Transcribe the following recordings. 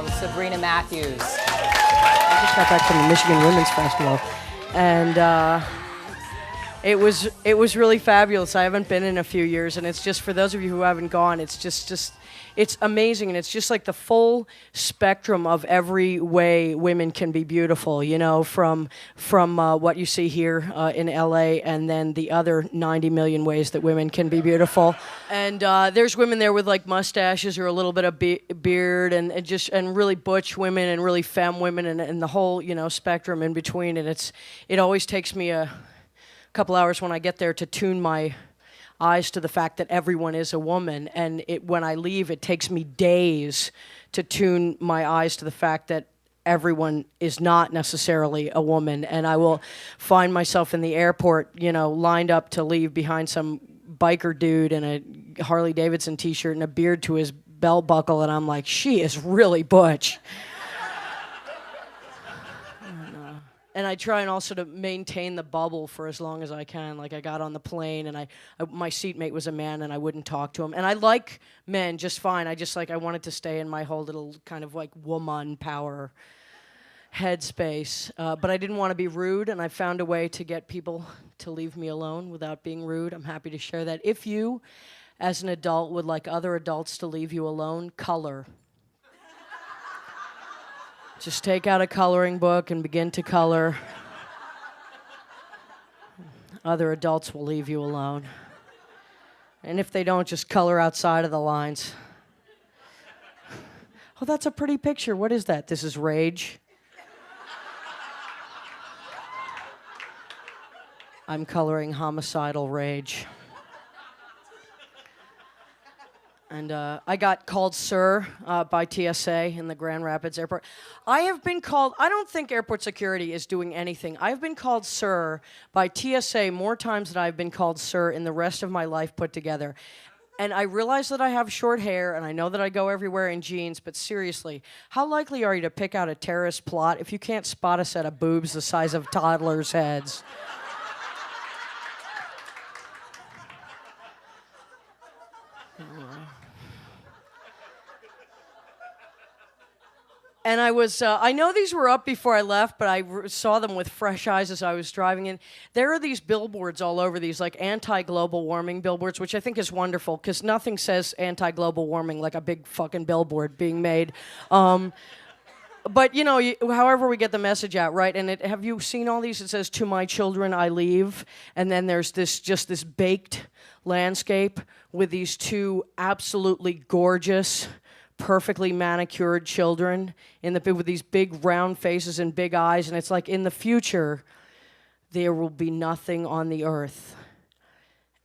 with Sabrina Matthews. I just got back from the Michigan Women's Festival, and it was really fabulous. I haven't been in a few years, and it's just for those of you who haven't gone, it's just it's amazing, and it's just like the full spectrum of every way women can be beautiful. You know, from what you see here in LA, and then the other 90 million ways that women can be beautiful. And there's women there with like mustaches or a little bit of beard, and really butch women and really femme women, and the whole spectrum in between. And it always takes me a couple hours when I get there to tune my eyes to the fact that everyone is a woman, and when I leave, it takes me days to tune my eyes to the fact that everyone is not necessarily a woman. And I will find myself in the airport, lined up to leave behind some biker dude in a Harley Davidson t-shirt and a beard to his belt buckle, and I'm like, she is really butch. And I try and also to maintain the bubble for as long as I can. Like, I got on the plane, and my seatmate was a man, and I wouldn't talk to him. And I like men just fine. I wanted to stay in my whole little kind of like woman power headspace. But I didn't want to be rude, and I found a way to get people to leave me alone without being rude. I'm happy to share that. If you, as an adult, would like other adults to leave you alone, color. Just take out a coloring book and begin to color. Other adults will leave you alone. And if they don't, just color outside of the lines. Oh, that's a pretty picture. What is that? This is rage. I'm coloring homicidal rage. And I got called sir by TSA in the Grand Rapids airport. I have been called, I don't think airport security is doing anything. I've been called sir by TSA more times than I've been called sir in the rest of my life put together. And I realize that I have short hair, and I know that I go everywhere in jeans, but seriously, how likely are you to pick out a terrorist plot if you can't spot a set of boobs the size of toddlers' heads? And I know these were up before I left, but I saw them with fresh eyes as I was driving in. There are these billboards all over, these like anti-global warming billboards, which I think is wonderful, because nothing says anti-global warming like a big fucking billboard being made. But, however we get the message out, right? And have you seen all these? It says, "To my children I leave." And then there's this baked landscape with these two absolutely gorgeous, perfectly manicured children with these big round faces and big eyes. And it's like, in the future, there will be nothing on the earth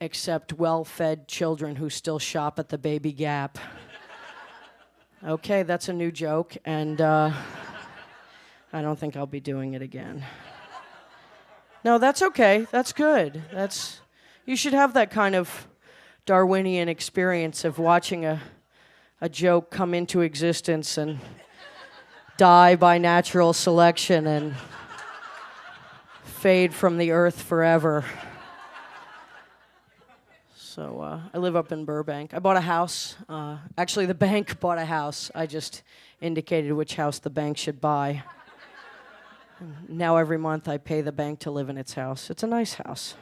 except well-fed children who still shop at the Baby Gap. Okay, that's a new joke, and I don't think I'll be doing it again. No, that's okay. That's good. You should have that kind of Darwinian experience of watching a joke come into existence and die by natural selection and fade from the earth forever. So I live up in Burbank. I bought a house. Actually, the bank bought a house. I just indicated which house the bank should buy. And now every month I pay the bank to live in its house. It's a nice house.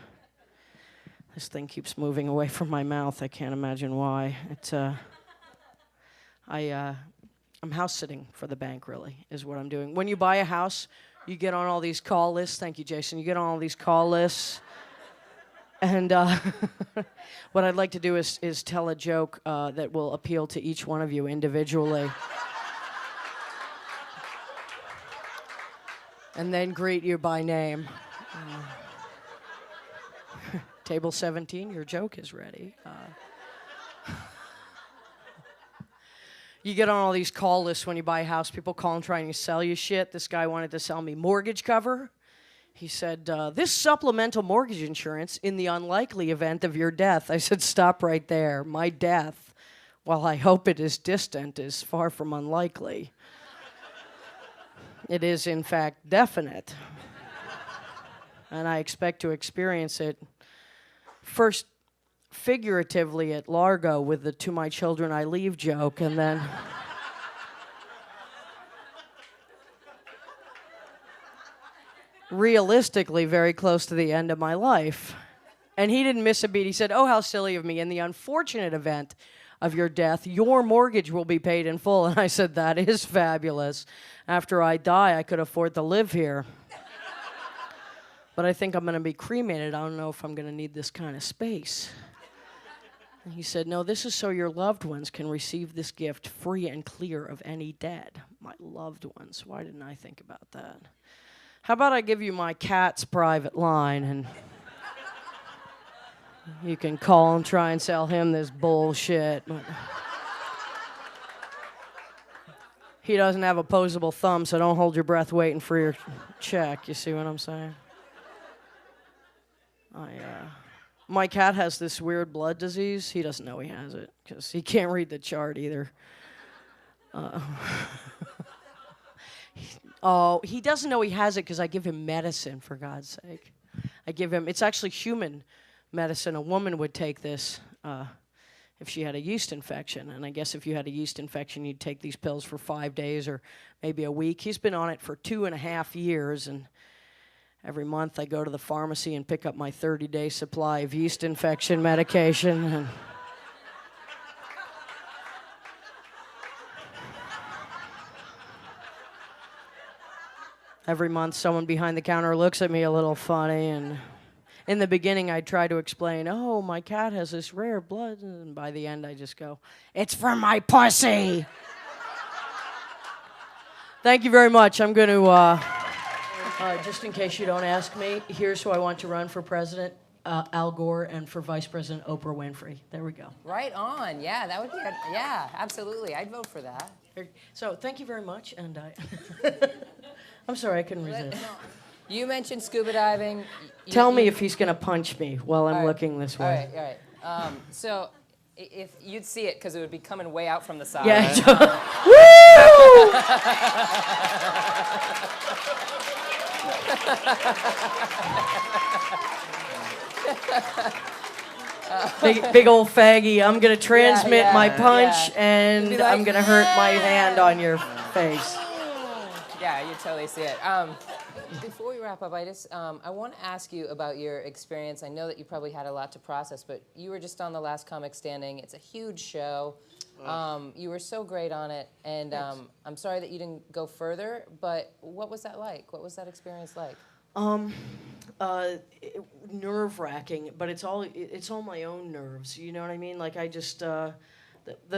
This thing keeps moving away from my mouth. I can't imagine why. I'm house sitting for the bank, really, is what I'm doing. When you buy a house, you get on all these call lists. Thank you, Jason. You get on all these call lists. And what I'd like to do is tell a joke that will appeal to each one of you individually. And then greet you by name. Table 17, your joke is ready. You get on all these call lists when you buy a house. People call and trying to sell you shit. This guy wanted to sell me mortgage cover. He said, "This supplemental mortgage insurance in the unlikely event of your death." I said, "Stop right there. My death, while I hope it is distant, is far from unlikely. It is, in fact, definite. And I expect to experience it first figuratively at Largo with the 'to my children I leave' joke, and then realistically very close to the end of my life. And he didn't miss a beat. He said, "Oh, how silly of me. In the unfortunate event of your death, your mortgage will be paid in full." And I said, "That is fabulous. After I die, I could afford to live here. But I think I'm going to be cremated. I don't know if I'm going to need this kind of space." And he said, "No, this is so your loved ones can receive this gift free and clear of any debt." My loved ones. Why didn't I think about that? How about I give you my cat's private line and you can call and try and sell him this bullshit. He doesn't have opposable thumb, so don't hold your breath waiting for your check. You see what I'm saying? My cat has this weird blood disease. He doesn't know he has it because he can't read the chart either. He doesn't know he has it because I give him medicine, for God's sake. It's actually human medicine. A woman would take this if she had a yeast infection. And I guess if you had a yeast infection, you'd take these pills for 5 days or maybe a week. He's been on it for 2.5 years, and every month I go to the pharmacy and pick up my 30-day supply of yeast infection medication. And every month someone behind the counter looks at me a little funny, and in the beginning I try to explain, "Oh, my cat has this rare blood," and by the end I just go, "It's for my pussy." Thank you very much. I'm going to, just in case you don't ask me, here's who I want to run for president, Al Gore, and for vice president, Oprah Winfrey. There we go. Right on. Yeah, that would be good. Yeah, absolutely. I'd vote for that. So thank you very much, and I'm sorry, I couldn't resist. You mentioned scuba diving. Tell me if he's going to punch me while I'm looking this way. All right. So if you'd see it, because it would be coming way out from the side. Yeah. Woo! Big old faggy. I'm going to transmit my punch, and like, I'm going to hurt my hand on your face. Yeah, you totally see it. Before we wrap up, I want to ask you about your experience. I know that you probably had a lot to process, but you were just on The Last Comic Standing. It's a huge show. You were so great on it, and I'm sorry that you didn't go further, but what was that like? What was that experience like? Nerve-wracking, but it's all my own nerves. You know what I mean? Like I just the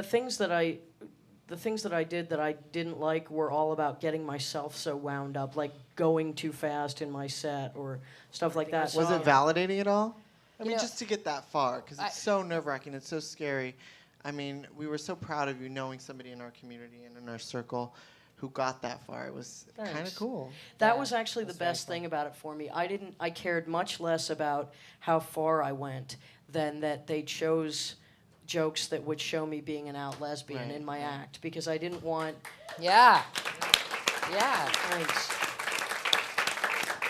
things that I did that I didn't like were all about getting myself so wound up, like going too fast in my set or stuff like that. Was it validating at all? I mean, just to get that far, because it's so nerve-wracking, it's so scary. I mean, we were so proud of you knowing somebody in our community and in our circle who got that far. It was kind of cool. That was actually the best thing about it for me. I cared much less about how far I went than that they chose jokes that would show me being an out lesbian in my act, because I didn't want... Yeah. Thanks.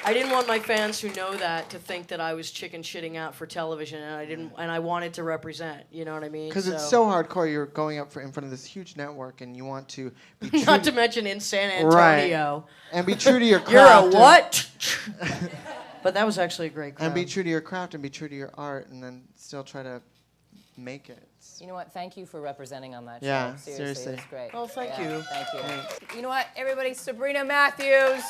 I didn't want my fans who know that to think that I was chicken shitting out for television, and I wanted to represent. You know what I mean? Because it's so hardcore. You're going up in front of this huge network, and you want to be true. Not to mention in San Antonio. Right. And be true to your You're craft. a what? But that was actually a great crowd. And be true to your craft and be true to your art, and then still try to make it. You know what? Thank you for representing on that show. Yeah, seriously. It was great. Oh, thank you. Thank you. You know what? Everybody, Sabrina Matthews.